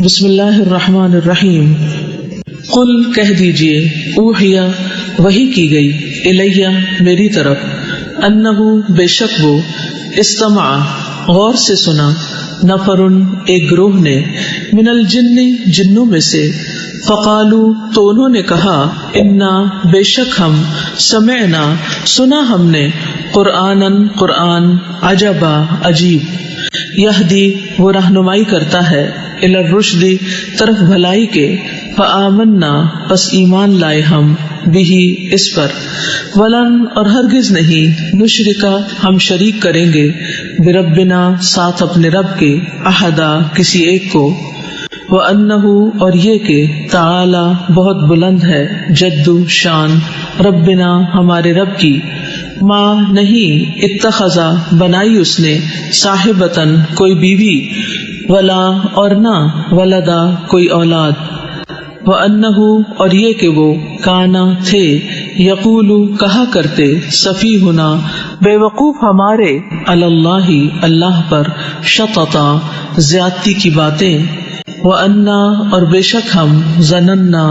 بسم اللہ الرحمن الرحیم۔ قل کہہ دیجئے، اوحیا وحی کی گئی، الیہ میری طرف، انہ بے شک وہ، استمع غور سے سنا، نفر ایک گروہ نے، من الجن جنوں میں سے، فقالو تو انہوں نے کہا، انا بے شک ہم، سمعنا سنا ہم نے، قرآنن قرآن، عجبا عجیب، یہدی وہ رہنمائی کرتا ہے، الی الرشد طرف بھلائی کے، فآمنا پس ایمان لائے ہم، بہی اس پر، ولن اور ہرگز نہیں، نشرکا ہم شریک کریں گے، بربنا ساتھ اپنے رب کے، احدا کسی ایک کو، وَأَنَّهُ اور یہ کہ، تعالی بہت بلند ہے، جد شان، ربنا ہمارے رب کی، ما نہیں، اتخذا بنائی اس نے، صاحبتن کوئی بیوی، ولا اور نہ، ولدا کوئی اولاد، وَأَنَّهُ اور یہ کہ وہ، کانا تھے، یقول کہا کرتے، سفیہنا بے وقوف ہمارے، علی اللہ اللہ پر، شططا زیادتی کی باتیں، وَأَنَّا اور بے شک ہم، ظننا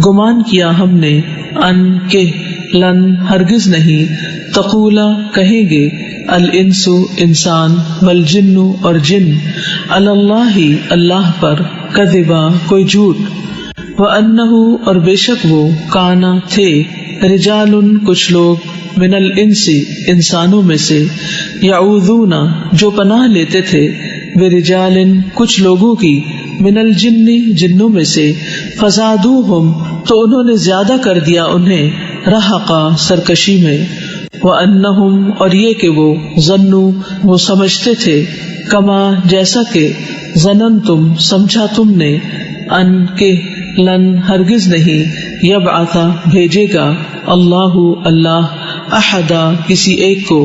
گمان کیا ہم نے، ان کہ، لن ہرگز نہیں، تقولا کہیں گے، الانس انسان، والجن اور جن، علی اللہ اللہ پر، کذبا کوئی جھوٹ، وَأَنَّهُ اور بے شک وہ، کانا تھے، رجال کچھ لوگ، من الانس انسانوں میں سے، یعوذون جو پناہ لیتے تھے، برجال کچھ لوگوں کی، من الجن جنوں میں سے، فزادوہم تو انہوں نے زیادہ کر دیا انہیں، رہقا سرکشی میں، وَأَنَّهُمْ اور یہ کہ وہ، ظنوا وہ سمجھتے تھے، کما جیسا کہ، ظننتم سمجھا تم نے، ان کہ، لن ہرگز نہیں، یبعث بھیجے گا، اللہ اللہ، احدا کسی ایک کو،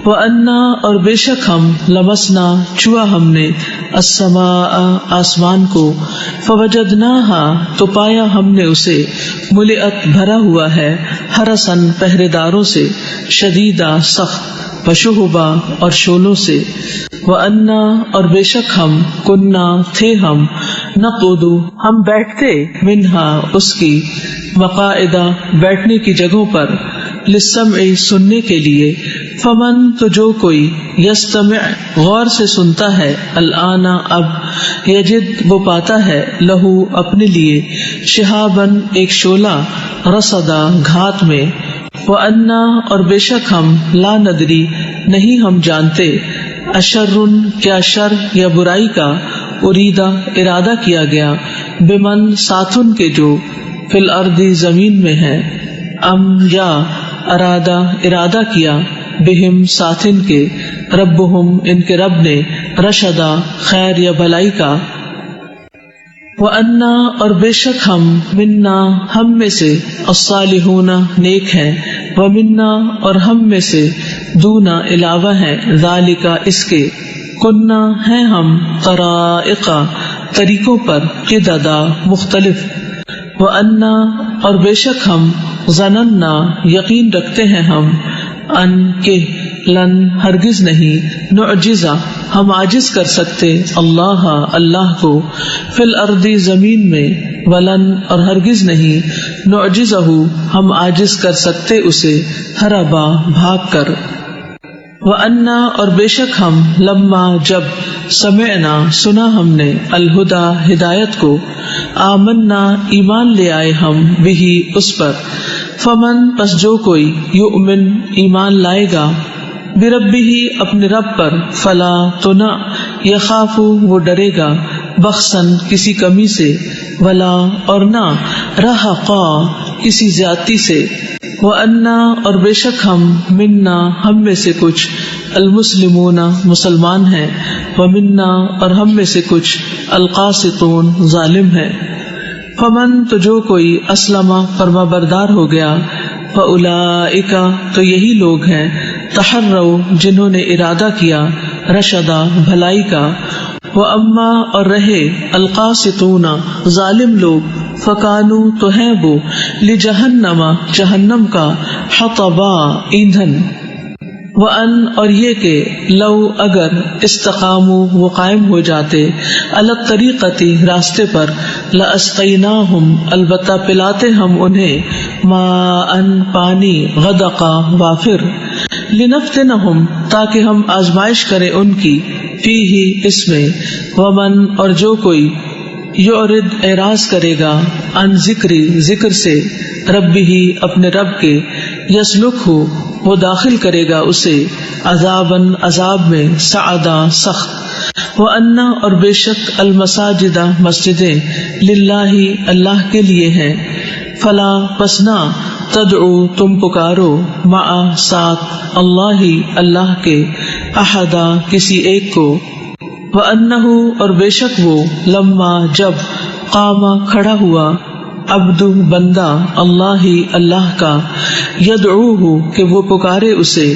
وَأَنَّا اور بے شک ہم، لمسنا چھوا ہم نے، السماء آسمان کو، فوجدناها تو پایا ہم نے اسے، ملئت بھرا ہوا ہے، حرسن پہرے داروں سے، شدیدہ سخت، وشہبا اور شولوں سے، وَأَنَّا اور بے شک ہم، کننا تھے ہم، نقعد ہم بیٹھتے، منہا اس کی، مقاعدہ بیٹھنے کی جگہوں پر، للسمع سننے کے لیے، فمن تو جو کوئی، یستمع غور سے سنتا ہے، الآن اب، یجد وہ پاتا ہے، لہو اپنے لیے، شہابن ایک شعلہ، رصدا گھات میں، وَأَنَّا اور بے شک ہم، لا ندری نہیں ہم جانتے، اشر کیا شر یا برائی کا، اریدہ ارادہ کیا گیا، بمن ساتھن کے جو، فی الارض زمین میں ہے، ام یا ارادہ ارادہ کیا، بہم ساتھن کے، ربہم ان کے رب نے، رشدا خیر یا بھلائی کا، وَأَنَّا اور بے شک ہم، منا ہم میں سے، الصالحون نیک ہیں، وَمِنَّا اور ہم میں سے، دونا علاوہ ہیں، ذالک اس کے، کننا ہیں ہم، طرائق طریقوں پر، قددا مختلف، وَأَنَّا اور بے شک ہم، ظننا یقین رکھتے ہیں ہم، ان کہ، لن ہرگز نہیں، نعجزہ ہم عاجز کر سکتے، اللہ اللہ کو، فی الارض زمین میں، ولن اور ہرگز نہیں، نعجزہ ہم عاجز کر سکتے اسے، ہربا بھاگ کر، وَأَنَّا اور بے شک ہم، لما جب، سمعنا سنا ہم نے، الہدا ہدایت کو، آمنا ایمان لے آئے ہم، بہی اس پر، فمن پس جو کوئی، یؤمن ایمان لائے گا، بربہ اپنے رب پر، فلا تو نہ، یخاف وہ ڈرے گا، بخسن کسی کمی سے، ولا اور نہ، رہقا کسی زیادتی سے، وَأَنَّا اور بے شک ہم، منا ہم میں سے کچھ، المسلمون مسلمان ہیں، وَمِنَّا اور ہم میں سے کچھ، القاسطون ظالم ہیں، فمن تو جو کوئی، اسلم فرما بردار ہو گیا، فَأُولَئِكَ تو یہی لوگ ہیں، تحروا جنہوں نے ارادہ کیا، رشدا بھلائی کا، وَأَمَّا اور رہے، القاسطون ظالم لوگ، فَكَانُوا تو ہیں وہ، لِجَهَنَّمَ جہنم کا، حطبا ایندھن، وَأَن اور یہ کہ لو اگر استقاموا وہ قائم ہو جاتے علی الطریقۃ راستے پر لاسقیناہم البتہ پلاتے ہم انہیں ماء پانی غدقا وافر لنفتنہم تاکہ ہم آزمائش کریں ان کی فیہ اس میں ومن اور جو کوئی یعرض اعراض کرے گا عن ذکری ذکر سے ربہ اپنے رب کے یسلکہ وہ داخل کرے گا اسے عذاباً عذاب میں صعدا سخت وَأَنَّ اور بے شک المساجد مسجدیں للہ اللہ کے لیے ہیں فلا پسنا تدعو تم پکارو مع ساتھ اللہ کے احدا کسی ایک کو وَأَنَّهُ اور بے شک وہ لما جب قام کھڑا ہوا عبد بندہ اللہ کا یدعوہ کہ وہ پکارے اسے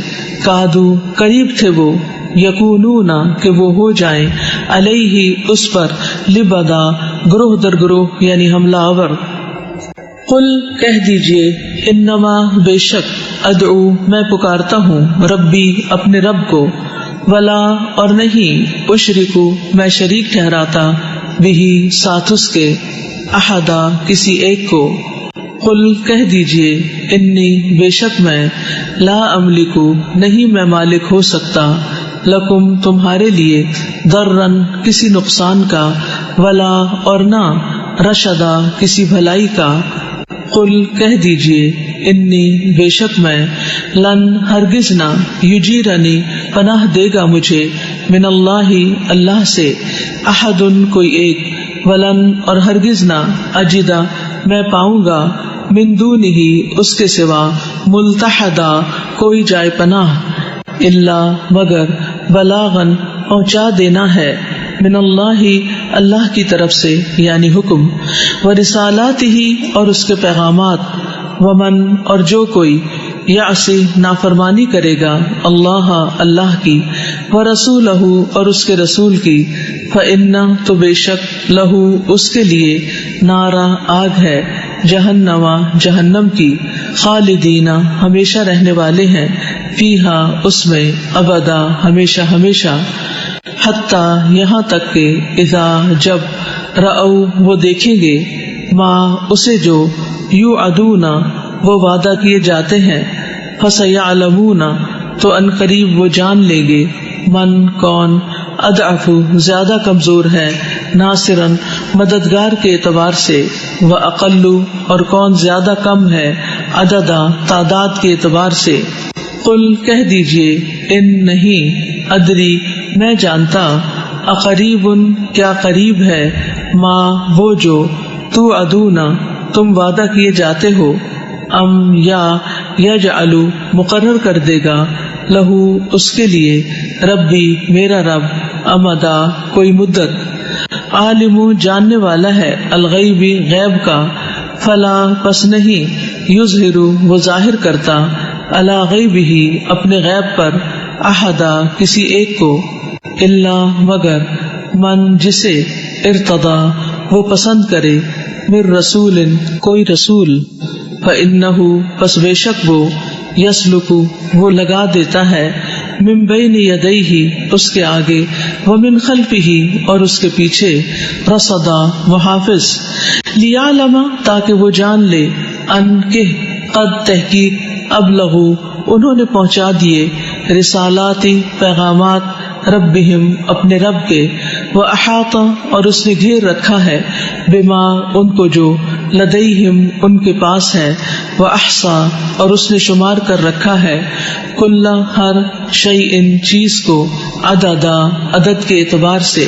کادو قریب تھے وہ یکونون کہ وہ ہو جائیں علیہ اس پر لبدا گروہ در گروہ یعنی حملہ آور قل کہہ دیجئے انما بے شک ادعو میں پکارتا ہوں ربی اپنے رب کو ولا اور نہیں اشرکو میں شریک ٹھہراتا بہی ساتھ اس کے احدا کسی ایک کو قل کہہ دیجئے انی بے شک میں لا املکو نہیں میں مالک ہو سکتا لکم تمہارے لیے ضررن کسی نقصان کا ولا اور نہ رشدا کسی بھلائی کا قل کہہ دیجئے انی بے شک میں لن ہرگز نہ یجیرنی پناہ دے گا مجھے من اللہ سے احد کوئی ایک ولن اور ہرگز نہ اجدا میں پاؤں گا من دونہ اس کے سوا ملتحدا کوئی جائے پناہ الا مگر بلاغن پہنچا دینا ہے من اللہ کی طرف سے یعنی حکم ورسالاتہ اور اس کے پیغامات ومن اور جو کوئی یعصی نافرمانی کرے گا اللہ کی ورسولہ اور اس کے رسول کی فإن تو بے شک لہو اس کے لیے نارا آگ ہے جہنم کی خالدین ہمیشہ رہنے والے ہیں فیہا اس میں ابدا ہمیشہ حتیٰ یہاں تک کہ اذا جب رأو وہ دیکھیں گے ما اسے جو یوعدون وہ وعدہ کیے جاتے ہیں فسیعلمون تو ان قریب وہ جان لیں گے من کون اضعف زیادہ کمزور ہے ناصرن مددگار کے اعتبار سے واقل اور کون زیادہ کم ہے عددا تعداد کے اعتبار سے قل کہہ دیجئے ان نہیں ادری میں جانتا اقریب کیا قریب ہے ما وہ جو تو ادونا تم وعدہ کیے جاتے ہو ام یا یجعلو مقرر کر دے گا لہو اس کے لیے ربی میرا رب امدا کوئی مدت عالم جاننے والا ہے الغیب غیب کا فلا پس نہیں یظہر وہ ظاہر کرتا علی غیبہ اپنے غیب پر احدا کسی ایک کو الا مگر من جسے ارتضا وہ پسند کرے من رسول کوئی رسول فإنہ پس بے شک وہ یسلک وہ لگا دیتا ہے من بین یدیہ اس کے آگے ومن خلفہ اور اس کے پیچھے رصدا محافظ لیعلم تاکہ وہ جان لے ان کہ قد تحقیق ابلغوا انہوں نے پہنچا دیے رسالاتی پیغامات ربہم اپنے رب کے وَأَحَاطَ اور اس نے گھیر رکھا ہے بما ان کو جو لدیہم ان کے پاس ہے وَأَحْصَى اور اس نے شمار کر رکھا ہے کل ہر شیء چیز کو عددا عدد کے اعتبار سے